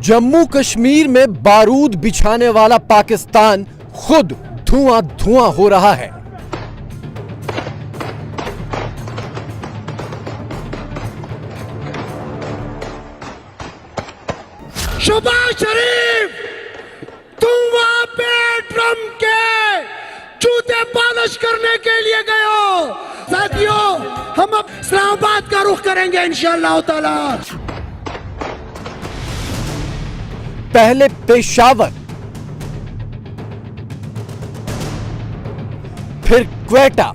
जम्मू कश्मीर में बारूद बिछाने वाला पाकिस्तान खुद धुआं धुआं हो रहा है। शहबाज शरीफ, तुम वहां पे ट्रम्प के जूते पॉलिश करने के लिए गए हो। साथियों, हम अब इस्लामाबाद का रुख करेंगे इंशाअल्लाह ताला। पहले पेशावर, फिर क्वेटा,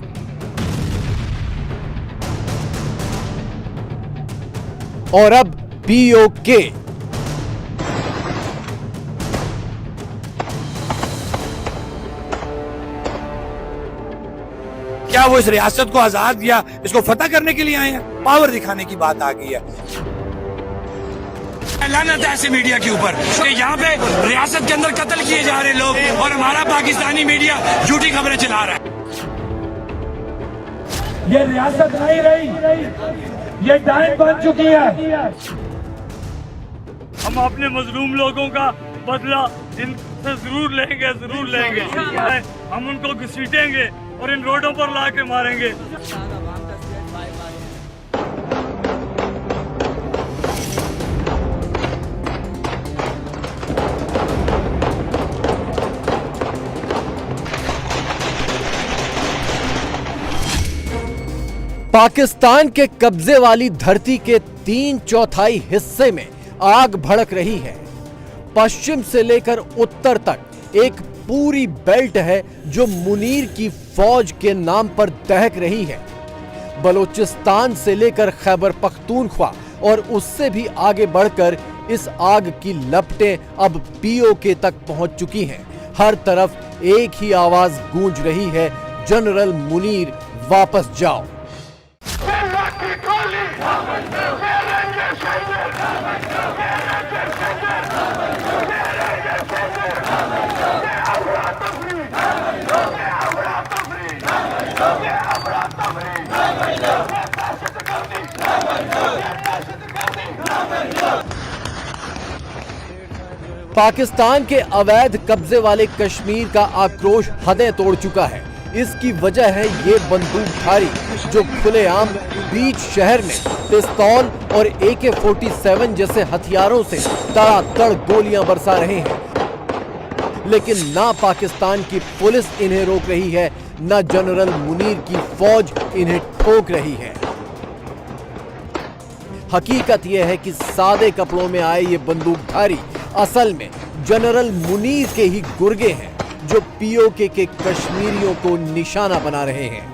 और अब पीओके। क्या वो इस रियासत को आजाद या इसको फतह करने के लिए आए हैं? पावर दिखाने की बात आ गई है। लानत है ऐसे मीडिया के ऊपर कि यहाँ पे रियासत के अंदर कत्ल किए जा रहे लोग और हमारा पाकिस्तानी मीडिया झूठी खबरें चला रहा है। ये रियासत नहीं रही, ये डाइन बन चुकी है। हम अपने मजलूम लोगों का बदला इनसे जरूर लेंगे। हम उनको घसीटेंगे और इन रोडों पर ला के मारेंगे। पाकिस्तान के कब्जे वाली धरती के 3/4 हिस्से में आग भड़क रही है। पश्चिम से लेकर उत्तर तक एक पूरी बेल्ट है जो मुनीर की फौज के नाम पर दहक रही है। बलूचिस्तान से लेकर खैबर पख्तूनख्वा और उससे भी आगे बढ़कर इस आग की लपटें अब पीओके तक पहुंच चुकी हैं। हर तरफ एक ही आवाज गूंज रही है, जनरल मुनीर वापस जाओ। पाकिस्तान के अवैध कब्जे वाले कश्मीर का आक्रोश हदें तोड़ चुका है। इसकी वजह है ये बंदूकधारी जो खुलेआम बीच शहर में पिस्तौल और AK-47 जैसे हथियारों से तड़ातड़ गोलियां बरसा रहे हैं। लेकिन ना पाकिस्तान की पुलिस इन्हें रोक रही है, ना जनरल मुनीर की फौज इन्हें ठोक रही है। हकीकत यह है कि सादे कपड़ों में आए ये बंदूकधारी असल में जनरल मुनीर के ही गुर्गे हैं जो पीओके के कश्मीरियों को निशाना बना रहे हैं।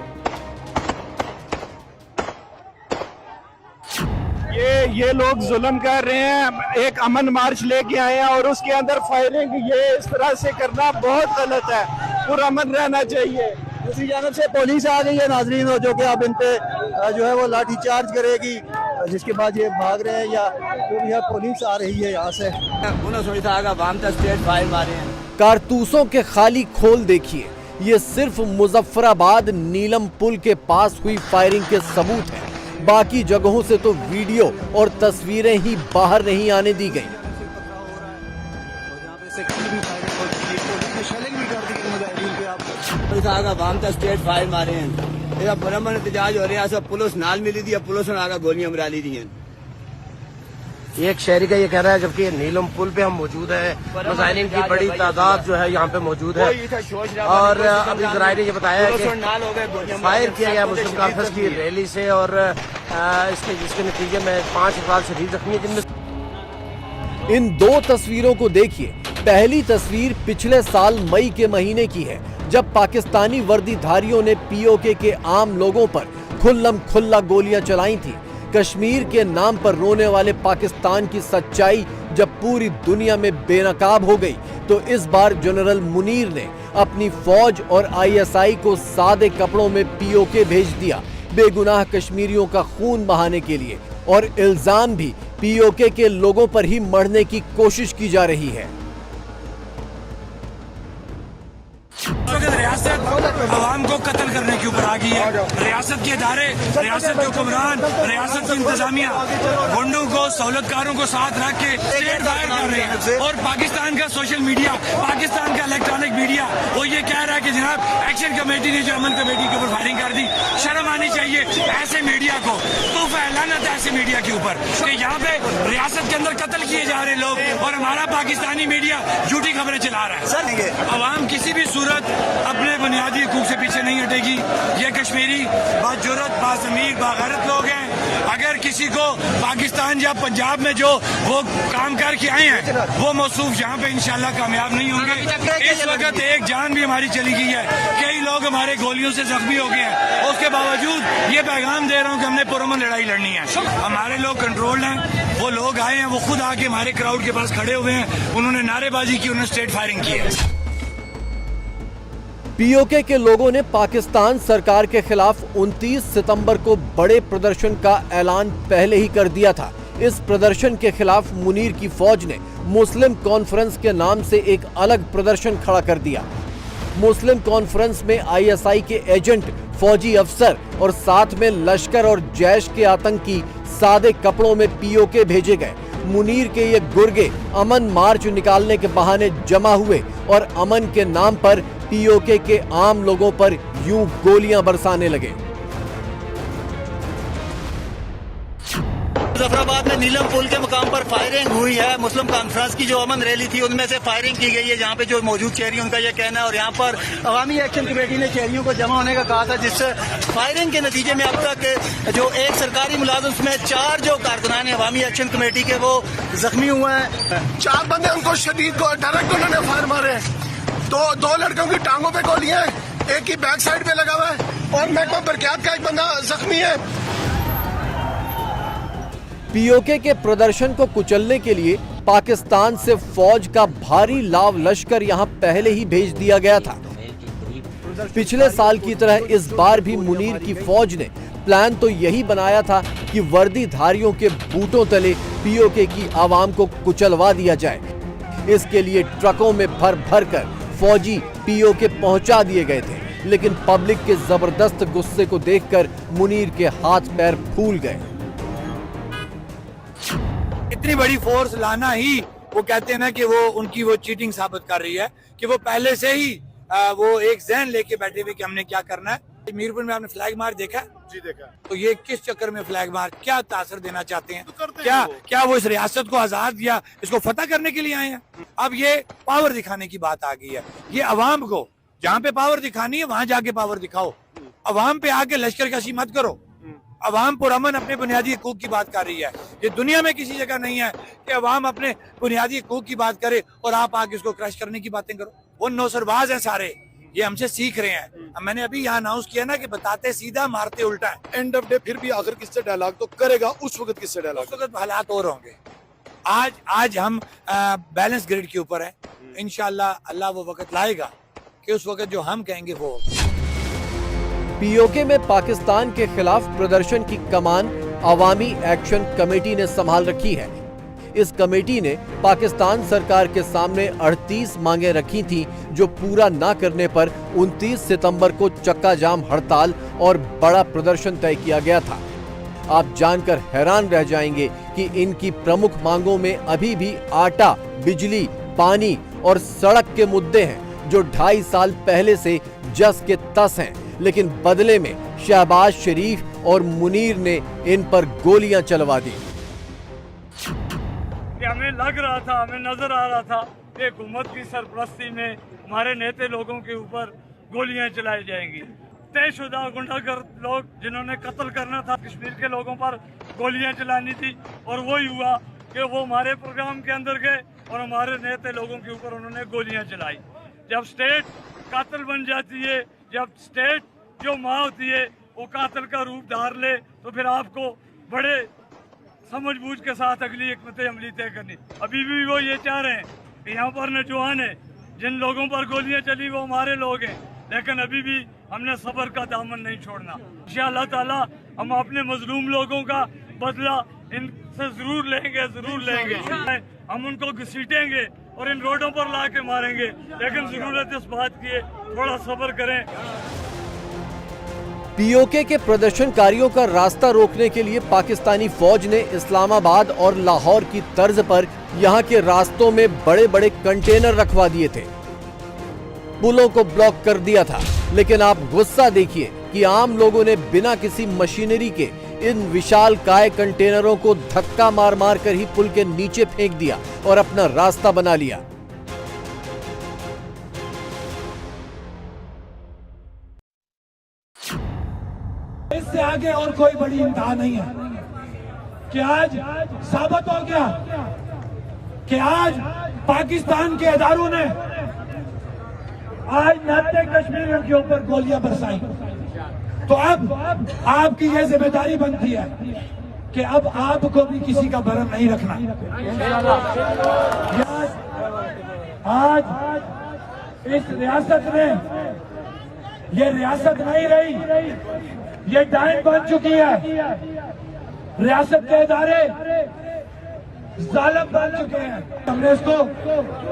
ये लोग जुल्म कर रहे हैं, एक अमन मार्च लेके आए हैं और उसके अंदर फायरिंग ये इस तरह से करना बहुत गलत है। पुरअमन रहना चाहिए। दूसरी जानब से पुलिस आ गई है नाजरीन, जो कि अब इन पे जो है वो लाठी चार्ज करेगी, जिसके बाद ये भाग रहे हैं या जो भी है पुलिस आ रही है यहाँ से। कारतूसों के खाली खोल देखिए, ये सिर्फ मुजफ्फराबाद नीलम पुल के पास हुई फायरिंग के सबूत हैं। बाकी जगहों से तो वीडियो और तस्वीरें ही बाहर नहीं आने दी गई। स्टेट फायर मारे हैं, पुरअमन एहतजाज हो रहा है। सब पुलिस नाल मिली थी, पुलिस ने आकर गोलियां मरा ली थी। एक शहरी का ये कह रहा है, जबकि नीलम पुल पे हम मौजूद है, मुजाहिरीन की बड़ी तादाद जो है यहाँ पे मौजूद है। और अभी ज़राए ने ये बताया है कि फायर किया गया मुस्लिम कांफ्रेंस की रैली से और इसके नतीजे में 5 अफराद शदीद जख्मी, जिनमें इन दो तस्वीरों को देखिए। पहली तस्वीर पिछले साल मई के महीने की है, जब पाकिस्तानी वर्दीधारियों ने पीओके के आम लोगों पर खुल्लम खुल्ला गोलियां चलाई थी। कश्मीर के नाम पर रोने वाले पाकिस्तान की सच्चाई जब पूरी दुनिया में बेनकाब हो गई, तो इस बार जनरल मुनीर ने अपनी फौज और ISI को सादे कपड़ों में पीओके भेज दिया, बेगुनाह कश्मीरियों का खून बहाने के लिए। और इल्जाम भी पीओके के लोगों पर ही मढ़ने की कोशिश की जा रही है। आवाम को कत्ल करने के ऊपर आ गई है। रियासत के इदारे, रियासत के हुक्मरान, रियासत की इंतजामिया गुंडों को, सहूलतकारों को साथ रख के स्टेट फायर कर रहे हैं। और पाकिस्तान का सोशल मीडिया, पाकिस्तान का इलेक्ट्रॉनिक मीडिया वो ये कह रहा है कि जनाब एक्शन कमेटी ने जो अमन कमेटी के ऊपर फायरिंग कर दी। शर्म आनी चाहिए ऐसे मीडिया को। तो फैलाना था ऐसे मीडिया के ऊपर कि यहाँ पे रियासत के अंदर कत्ल किए जा रहे लोग और हमारा पाकिस्तानी मीडिया झूठी खबरें चला रहा है। अवाम किसी भी सूरत अपने बुनियादी हकूक से पीछे नहीं हटेगी। ये कश्मीरी बाजुरत, बाज़मीर, बागैरत लोग हैं। अगर किसी को पाकिस्तान या पंजाब में जो वो काम करके आए हैं वो मौसूफ यहाँ पे इंशाल्लाह कामयाब नहीं होंगे। इस वक्त एक जान भी हमारी चली गई है, कई लोग हमारे गोलियों से जख्मी हो गए हैं। उसके बावजूद ये पैगाम दे रहा हूँ कि हमने पुरअमन लड़ाई लड़नी है। हमारे लोग कंट्रोल्ड हैं। वो लोग आए हैं, वो खुद आके हमारे क्राउड के पास खड़े हुए हैं, उन्होंने नारेबाजी की, उन्होंने स्ट्रेट फायरिंग की है। पीओके के लोगों ने पाकिस्तान सरकार के खिलाफ 29 सितंबर को बड़े प्रदर्शन का ऐलान पहले ही कर दिया था। इस प्रदर्शन के खिलाफ मुनीर की फौज ने मुस्लिम कॉन्फ्रेंस के नाम से एक अलग प्रदर्शन खड़ा कर दिया। मुस्लिम कॉन्फ्रेंस में आईएसआई के एजेंट, फौजी अफसर और साथ में लश्कर और जैश के आतंकी सादे कपड़ों में पीओके भेजे गए। मुनीर के ये गुर्गे अमन मार्च निकालने के बहाने जमा हुए और अमन के नाम पर पीओके के आम लोगों पर यूं गोलियां बरसाने लगे। मुजफ्फराबाद में नीलम पुल के मुकाम पर फायरिंग हुई है। मुस्लिम कॉन्फ्रेंस की जो अमन रैली थी उनमें से फायरिंग की गई है। यहाँ पे जो मौजूद शहरी उनका ये कहना है और यहाँ पर अवामी एक्शन कमेटी ने शहरियों को जमा होने का कहा था, जिससे फायरिंग के नतीजे में अब तक जो एक सरकारी मुलाजिम उसमें 4 जो कारकुनान अवामी एक्शन कमेटी के वो जख्मी हुए हैं। 4 बंदे उनको शदीद को डायरेक्ट उन्होंने फायर मारे। दो लड़कों की टांगों पे गोलियां हैं, एक की बैक साइड पे लगा हुआ है और महकमा बरक़ियात का एक बंदा जख्मी है। पीओके के प्रदर्शन को कुचलने के लिए पाकिस्तान से फौज का भारी लाव लश्कर यहां पहले ही भेज दिया गया था। पिछले साल की तरह इस बार भी मुनीर की फौज ने प्लान तो यही बनाया था कि वर्दीधारियों के बूटों तले पीओके की आवाम को कुचलवा दिया जाए। इसके लिए ट्रकों में भर भर कर फौजी पीओके पहुंचा दिए गए थे, लेकिन पब्लिक के जबरदस्त गुस्से को देखकर मुनीर के हाथ पैर फूल गए। इतनी बड़ी फोर्स लाना ही वो कहते हैं ना कि वो उनकी वो चीटिंग साबित कर रही है कि वो पहले से ही वो एक जहन लेके बैठे हुए कि हमने क्या करना है। मीरपुर में आपने फ्लैग मार्च देखा? जी देखा। तो ये किस चक्कर में फ्लैग मार्च, क्या तासर देना चाहते हैं? क्या वो इस रियासत को आजाद या इसको फतह करने के लिए आए हैं? अब ये पावर दिखाने की बात आ गई है। ये अवाम को जहाँ पे पावर दिखानी है वहां जाके पावर दिखाओ। अवाम पे आके लश्करकशी मत करो। अवाम पुरअमन अपने बुनियादी हकूक की बात कर रही है। ये दुनिया में किसी जगह नहीं है कि अवाम अपने बुनियादी हकूक की बात करे और आप आके उसको क्रश करने की बातें करो। वो नौसरबाज हैं सारे, ये हमसे सीख रहे हैं। मैंने अभी यहाँ अनाउंस किया ना कि बताते सीधा मारते उल्टा है। एंड ऑफ डे फिर भी अगर किससे डायलॉग तो करेगा, उस वक्त किससे डायलॉग? उस वक्त हालात और होंगे। आज हम बैलेंस ग्रिड के ऊपर है। इंशाल्लाह अल्लाह वो वक्त लाएगा कि उस वक्त जो हम कहेंगे वो होगा। पीओके में पाकिस्तान के खिलाफ प्रदर्शन की कमान अवामी एक्शन कमेटी ने संभाल रखी है। इस कमेटी ने पाकिस्तान सरकार के सामने 38 मांगे रखी थी, जो पूरा ना करने पर 29 सितंबर को चक्का जाम हड़ताल और बड़ा प्रदर्शन तय किया गया था। आप जानकर हैरान रह जाएंगे कि इनकी प्रमुख मांगों में अभी भी आटा, बिजली, पानी और सड़क के मुद्दे हैं, जो 2.5 साल पहले से जस के तस हैं। लेकिन बदले में शहबाज शरीफ और मुनीर ने इन पर गोलियां चलवा दी। हमें लग रहा था, हमें नजर आ रहा था कि हुकूमत की सरपरस्ती में हमारे नेता लोगों के ऊपर गोलियां चलाई जाएंगी। तयशुदा गुंडागर्द लोग जिन्होंने कत्ल करना था, कश्मीर के लोगों पर गोलियां चलानी थी, और वही हुआ कि वो हमारे प्रोग्राम के अंदर गए और हमारे नेता लोगों के ऊपर उन्होंने गोलियां चलाई। जब स्टेट कातिल बन जाती है, जब स्टेट जो माँ होती है वो कातिल का रूप धार ले, तो फिर आपको बड़े समझबूझ के साथ अगली हिकमत अमली तय करनी। अभी भी वो ये चाह रहे हैं कि यहाँ पर नौजवान है, जिन लोगों पर गोलियां चली वो हमारे लोग हैं, लेकिन अभी भी हमने सब्र का दामन नहीं छोड़ना। इंशाअल्लाह ताला हम अपने मजलूम लोगों का बदला इनसे जरूर लेंगे। हम उनको घसीटेंगे और इन रोडों पर ला के मारेंगे, लेकिन जरूरत इस बात की है थोड़ा सब्र करें। पीओके के प्रदर्शनकारियों का रास्ता रोकने के लिए पाकिस्तानी फौज ने इस्लामाबाद और लाहौर की तर्ज पर यहां के रास्तों में बड़े बड़े कंटेनर रखवा दिए थे, पुलों को ब्लॉक कर दिया था। लेकिन आप गुस्सा देखिए कि आम लोगों ने बिना किसी मशीनरी के इन विशालकाय कंटेनरों को धक्का मार मार कर ही पुल के नीचे फेंक दिया और अपना रास्ता बना लिया। इससे आगे और कोई बड़ी इंतहा नहीं है कि आज साबित हो गया कि आज पाकिस्तान के इदारों ने आज नाते कश्मीरियों के ऊपर गोलियां बरसाई। तो अब आपकी यह जिम्मेदारी बनती है कि अब आपको भी किसी का भरम नहीं रखना। आज इस रियासत में ये रियासत नहीं रही, ये डायन बन चुकी है। रियासत के इदारे जालिम बन चुके हैं। हमने इसको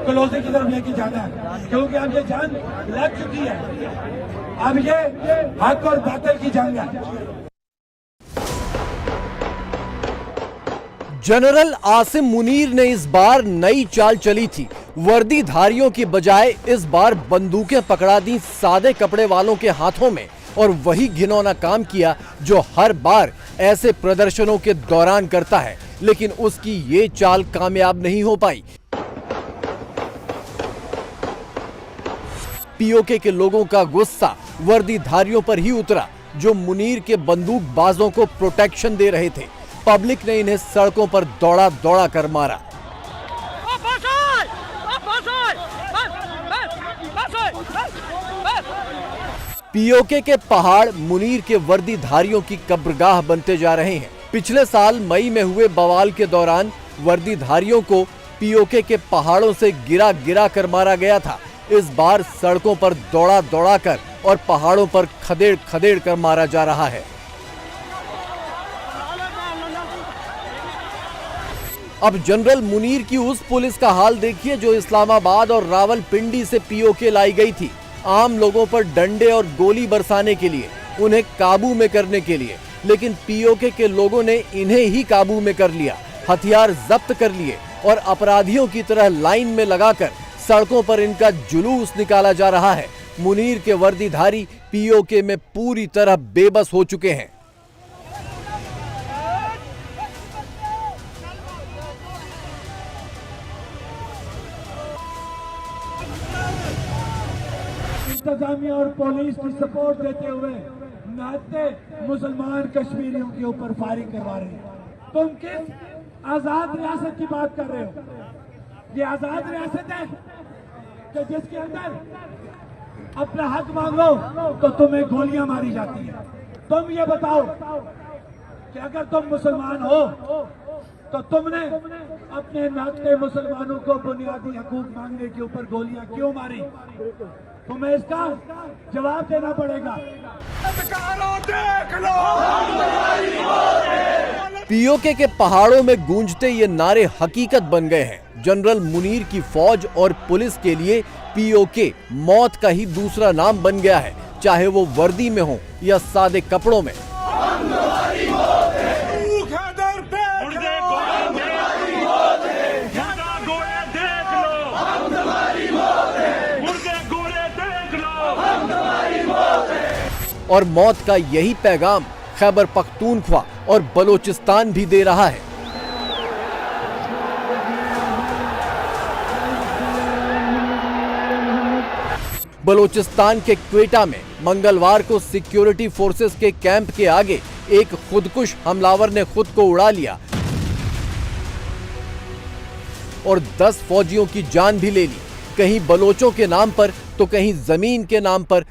क्लोजिंग की तरफ लेके जाना है क्योंकि अब ये जंग लग चुकी है। अब ये हक और बातिल की जंग है। जनरल आसिम मुनीर ने इस बार नई चाल चली थी। वर्दीधारियों की बजाय इस बार बंदूकें पकड़ा दी सादे कपड़े वालों के हाथों में और वही घिनौना काम किया जो हर बार ऐसे प्रदर्शनों के दौरान करता है, लेकिन उसकी ये चाल कामयाब नहीं हो पाई। पीओके के लोगों का गुस्सा वर्दीधारियों पर ही उतरा जो मुनीर के बंदूकबाजों को प्रोटेक्शन दे रहे थे। पब्लिक ने इन्हें सड़कों पर दौड़ा दौड़ा कर मारा। पीओके के पहाड़ मुनीर के वर्दीधारियों की कब्रगाह बनते जा रहे हैं। पिछले साल मई में हुए बवाल के दौरान वर्दीधारियों को पीओके के पहाड़ों से गिरा गिरा कर मारा गया था। इस बार सड़कों पर दौड़ा दौड़ा कर और पहाड़ों पर खदेड़ खदेड़ कर मारा जा रहा है। अब जनरल मुनीर की उस पुलिस का हाल देखिए जो इस्लामाबाद और रावलपिंडी से पीओके लाई गई थी, आम लोगों पर डंडे और गोली बरसाने के लिए, उन्हें काबू में करने के लिए। लेकिन पीओके के लोगों ने इन्हें ही काबू में कर लिया, हथियार जब्त कर लिए और अपराधियों की तरह लाइन में लगाकर सड़कों पर इनका जुलूस निकाला जा रहा है। मुनीर के वर्दीधारी पीओके में पूरी तरह बेबस हो चुके हैं। इंतजामिया और पुलिस की सपोर्ट देते हुए नाते मुसलमान कश्मीरियों के ऊपर फायरिंग करवा रहे हैं। तुम किस आजाद रियासत की बात कर रहे हो? ये आजाद रियासत है कि जिसके अंदर अपना हक मांगो तो तुम्हें गोलियां मारी जाती है। तुम ये बताओ कि अगर तुम मुसलमान हो तो तुमने अपने नाते मुसलमानों को बुनियादी हकूक मांगने के ऊपर गोलियां क्यों मारी? तुम्हें इसका जवाब देना पड़ेगा। पीओके के पहाड़ों में गूंजते ये नारे हकीकत बन गए हैं। जनरल मुनीर की फौज और पुलिस के लिए पीओके मौत का ही दूसरा नाम बन गया है, चाहे वो वर्दी में हो या सादे कपड़ों में। और मौत का यही पैगाम खैबर पख्तूनख्वा और बलोचिस्तान भी दे रहा है। बलोचिस्तान के क्वेटा में मंगलवार को सिक्योरिटी फोर्सेस के कैंप के आगे एक खुदकुश हमलावर ने खुद को उड़ा लिया और 10 फौजियों की जान भी ले ली, कहीं बलोचों के नाम पर तो कहीं जमीन के नाम पर।